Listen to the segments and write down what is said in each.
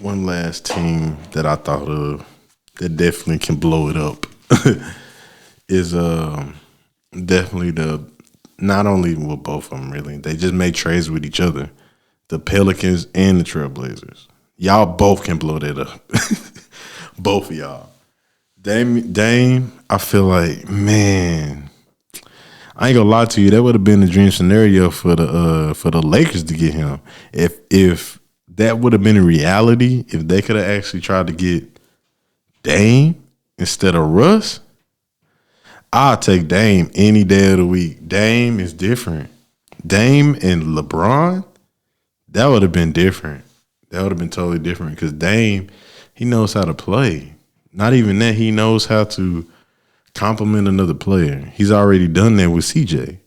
One last team that I thought of that definitely can blow it up is definitely the not only with both of them really, they just made trades with each other. The Pelicans and the Trailblazers. Y'all both can blow that up. Both of y'all. Dame, I feel like, man, I ain't gonna lie to you, that would have been the dream scenario for the Lakers to get him. If that would have been a reality, if they could have actually tried to get Dame instead of Russ, I'll take Dame any day of the week. Dame is different. Dame and LeBron, that would have been different. That would have been totally different because Dame, he knows how to play. Not even that, he knows how to compliment another player. He's already done that with CJ.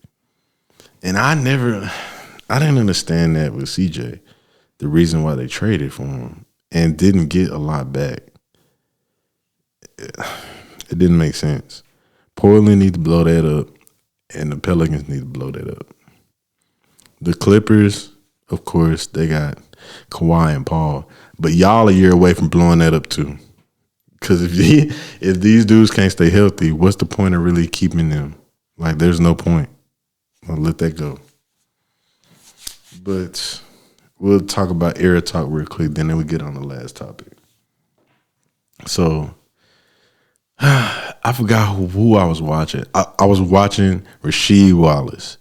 And I didn't understand that with CJ, the reason why they traded for him and didn't get a lot back. It didn't make sense. Portland need to blow that up, and the Pelicans need to blow that up. The Clippers, of course, they got Kawhi and Paul, but y'all a year away from blowing that up too. Because if these dudes can't stay healthy, what's the point of really keeping them? Like, there's no point. I'll let that go. But we'll talk about era talk real quick, then we get on the last topic. So, I forgot who I was watching. I was watching Rasheed Wallace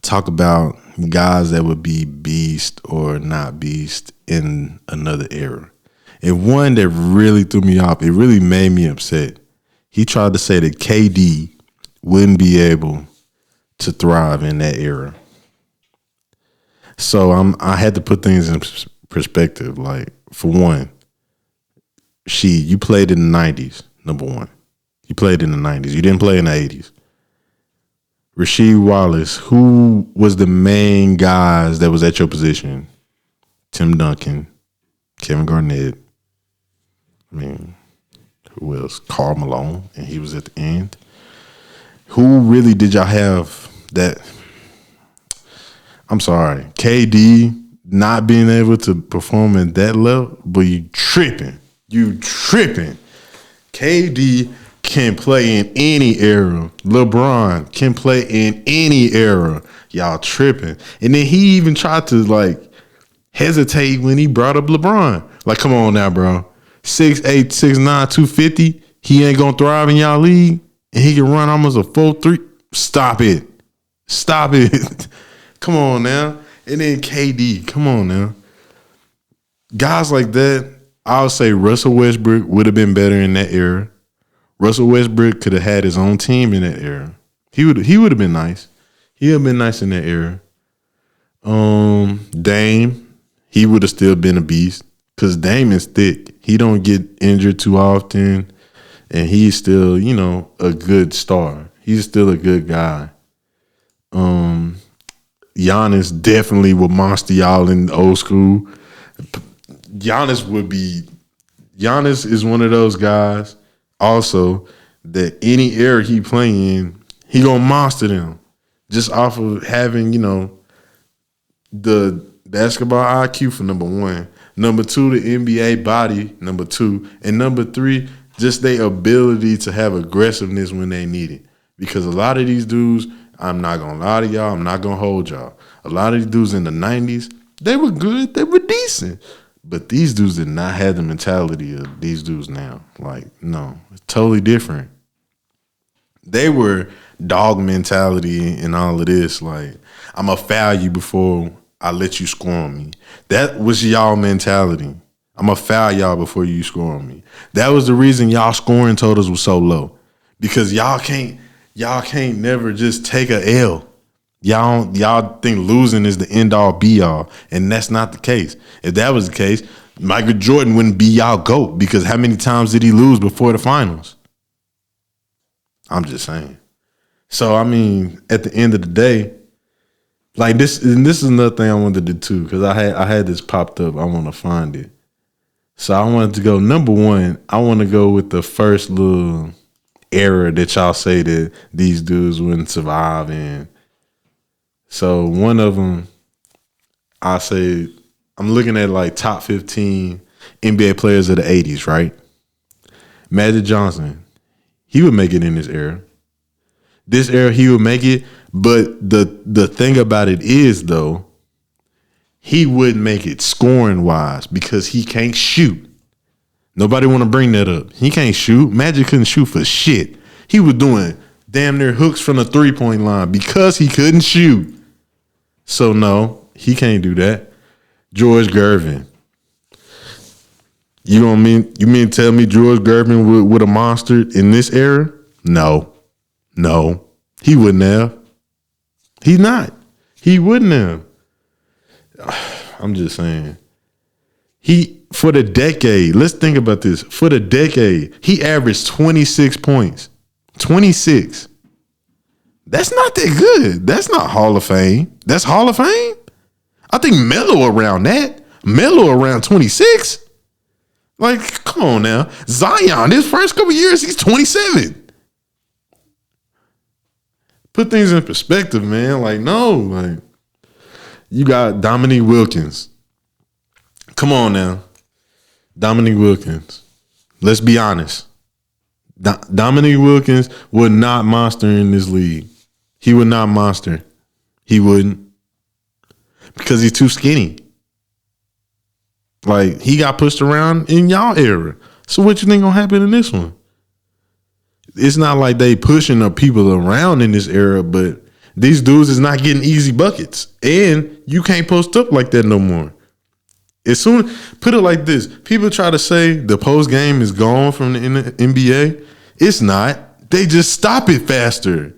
talk about guys that would be beast or not beast in another era. And one that really threw me off, it really made me upset. He tried to say that KD wouldn't be able to thrive in that era. So I had to put things in perspective. Like, for one, you played in the 90s, number one. You played in the 90s. You didn't play in the 80s. Rasheed Wallace, who was the main guys that was at your position? Tim Duncan, Kevin Garnett. I mean, who else? Karl Malone, and he was at the end. Who really did y'all have that? I'm sorry, KD not being able to perform at that level, but you tripping. KD can play in any era. LeBron can play in any era. Y'all tripping. And then he even tried to, like, hesitate when he brought up LeBron. Like, come on now, bro. 6'8", 6'9", 250. He ain't gonna thrive in y'all league, and he can run almost a 4.3. Stop it. Come on now. And then KD. Come on now. Guys like that, I would say Russell Westbrook would have been better in that era. Russell Westbrook could have had his own team in that era. He would have been nice. He would have been nice in that era. Dame, he would have still been a beast because Dame is thick. He don't get injured too often, and he's still, a good star. He's still a good guy. Giannis definitely would monster y'all in the old school. Giannis is one of those guys also that any era he playing in, he gonna monster them just off of having, the basketball IQ for number one, number two, the NBA body, number two, and number three, just their ability to have aggressiveness when they need it. Because a lot of these dudes, I'm not gonna lie to y'all, I'm not gonna hold y'all. A lot of these dudes in the 90s, they were good, they were decent. But these dudes did not have the mentality of these dudes now. Like, no, it's totally different. They were dog mentality and all of this. Like, I'm going to foul you before I let you score on me. That was y'all mentality. I'm going to foul y'all before you score on me. That was the reason y'all scoring totals was so low. Because y'all can't never just take a L. Y'all think losing is the end-all, be-all, and that's not the case. If that was the case, Michael Jordan wouldn't be y'all GOAT because how many times did he lose before the finals? I'm just saying. So, I mean, at the end of the day, like this, and this is another thing I wanted to do too because I had this popped up. I want to find it. So I wanted to go, number one, I want to go with the first little era that y'all say that these dudes wouldn't survive in. So one of them, I say, I'm looking at like top 15. NBA players of the 80s, right? Magic Johnson, he would make it in this era. This era, he would make it. But the thing about it is, though, he wouldn't make it scoring wise because he can't shoot. Nobody want to bring that up. He can't shoot. Magic couldn't shoot for shit. He was doing damn near hooks from the 3-point line because he couldn't shoot. So no, he can't do that. George Gervin. You mean to tell me George Gervin would have monstered in this era? No. He wouldn't have. He's not. He wouldn't have. I'm just saying. For the decade, let's think about this. For the decade, he averaged 26 points. 26. That's not that good. That's not Hall of Fame. That's Hall of Fame? I think Melo around that. Melo around 26. Like, come on now. Zion, his first couple years, he's 27. Put things in perspective, man. Like, no. Like, you got Dominique Wilkins. Come on now. Dominique Wilkins. Let's be honest. Dominique Wilkins would not monster in this league. He would not monster. He wouldn't. Because he's too skinny. Like, he got pushed around in y'all era. So what you think gonna happen in this one? It's not like they pushing the people around in this era, but these dudes is not getting easy buckets. And you can't post up like that no more. As soon, put it like this. People try to say the post game is gone from the NBA. It's not. They just stop it faster.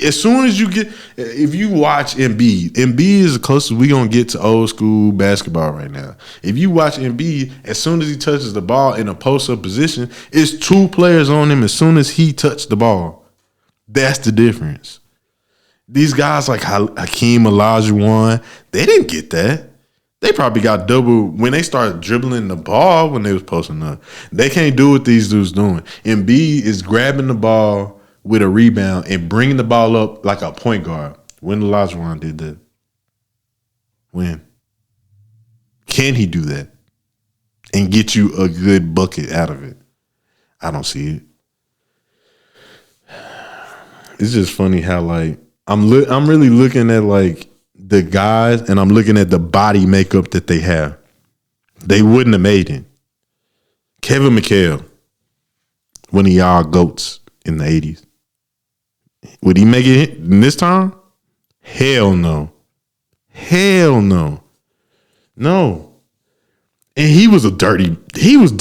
As soon as you get, if you watch Embiid is the closest we gonna get to old school basketball right now. If you watch Embiid, as soon as he touches the ball in a post-up position, it's two players on him as soon as he touched the ball. That's the difference. These guys like Hakeem Olajuwon, they didn't get that. They probably got double when they started dribbling the ball when they was posting up. They can't do what these dudes doing. Embiid is grabbing the ball with a rebound and bringing the ball up like a point guard. When Olajuwon did that? When? Can he do that and get you a good bucket out of it? I don't see it. It's just funny how like I'm really looking at like the guys and I'm looking at the body makeup that they have. They wouldn't have made it. Kevin McHale, one of y'all GOATs in the 80s. Would he make it in this time? Hell no. Hell no. No. And he was dirty. He was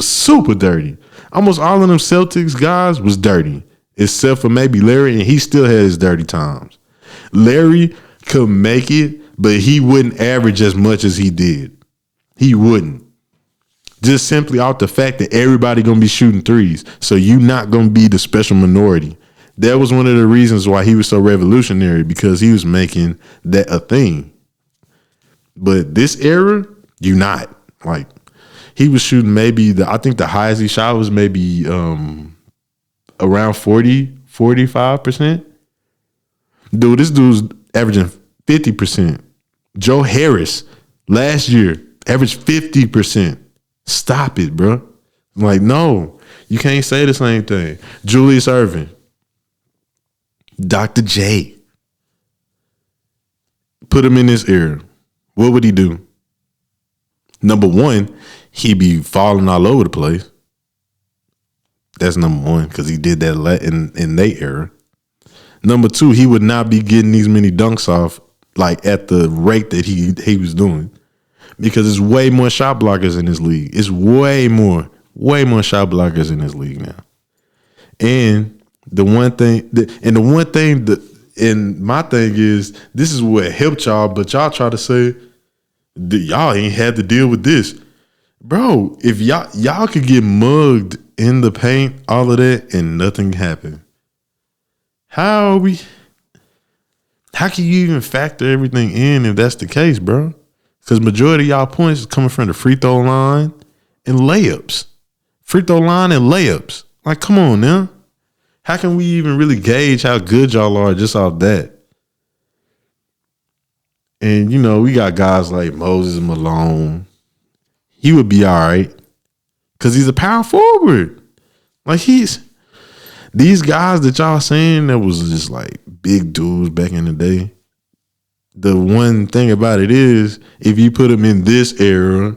super dirty. Almost all of them Celtics guys was dirty. Except for maybe Larry, and he still had his dirty times. Larry could make it, but he wouldn't average as much as he did. He wouldn't. Just simply off the fact that everybody gonna be shooting threes. So you not gonna be the special minority. That was one of the reasons why he was so revolutionary, because he was making that a thing. But this era, you not. Like, he was shooting maybe I think the highest he shot was maybe around 45%. Dude, this dude's averaging 50%. Joe Harris last year averaged 50%. Stop it, bro. Like, no, you can't say the same thing. Julius Erving, Dr. J. Put him in this era. What would he do? Number one, he'd be falling all over the place. That's number one, because he did that in their era. Number two, he would not be getting these many dunks off like at the rate that he was doing, because there's way more shot blockers in this league. It's way more shot blockers in this league now. And my thing is, this is what helped y'all, but y'all try to say that y'all ain't had to deal with this. Bro, if y'all could get mugged in the paint, all of that, and nothing happened, how can you even factor everything in if that's the case, bro? Because majority of y'all points is coming from the free throw line and layups. Free throw line and layups. Like, come on now. How can we even really gauge how good y'all are just off that? And, you know, we got guys like Moses Malone. he would be all right because he's a power forward. Like these guys that y'all saying that was just like big dudes back in the day. The one thing about it is, if you put them in this era,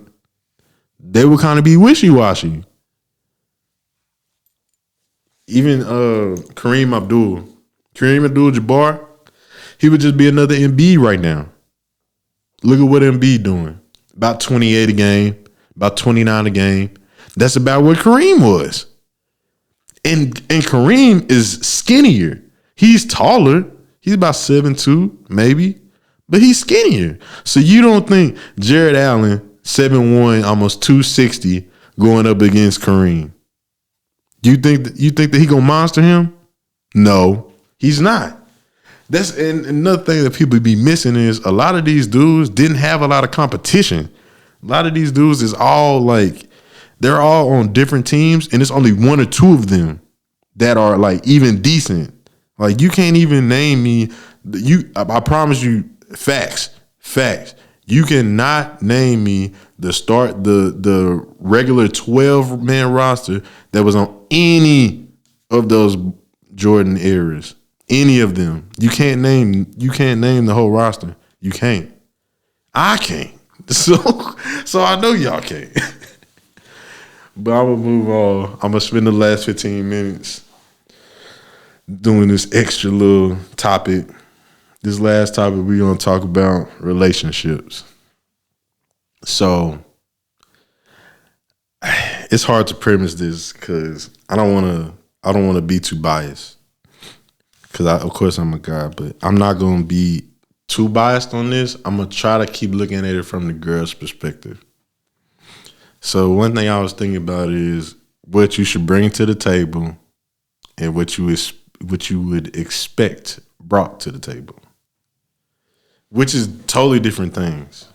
they would kind of be wishy-washy. Even Kareem Abdul-Jabbar, he would just be another Embiid right now. Look at what Embiid doing. About 28 a game, about 29 a game. That's about what Kareem was. And Kareem is skinnier. He's taller. He's about 7'2", maybe. But he's skinnier. So you don't think Jared Allen, 7'1", almost 260, going up against Kareem? You think that he gonna monster him? No, he's not. That's and another thing that people be missing is a lot of these dudes didn't have a lot of competition. A lot of these dudes is all like, they're all on different teams, and it's only one or two of them that are like even decent. Like, you can't even name me. I promise you, facts. You cannot name me the regular 12-man roster that was on any of those Jordan eras. Any of them. You can't name the whole roster. You can't. I can't. So I know y'all can't. But I'm gonna move on. I'm gonna spend the last 15 minutes doing this extra little topic. This last topic, we're gonna talk about relationships. So it's hard to premise this because I don't wanna be too biased. Because of course I'm a guy, but I'm not gonna be too biased on this. I'm gonna try to keep looking at it from the girl's perspective. So one thing I was thinking about is what you should bring to the table and what you would expect brought to the table, which is totally different things.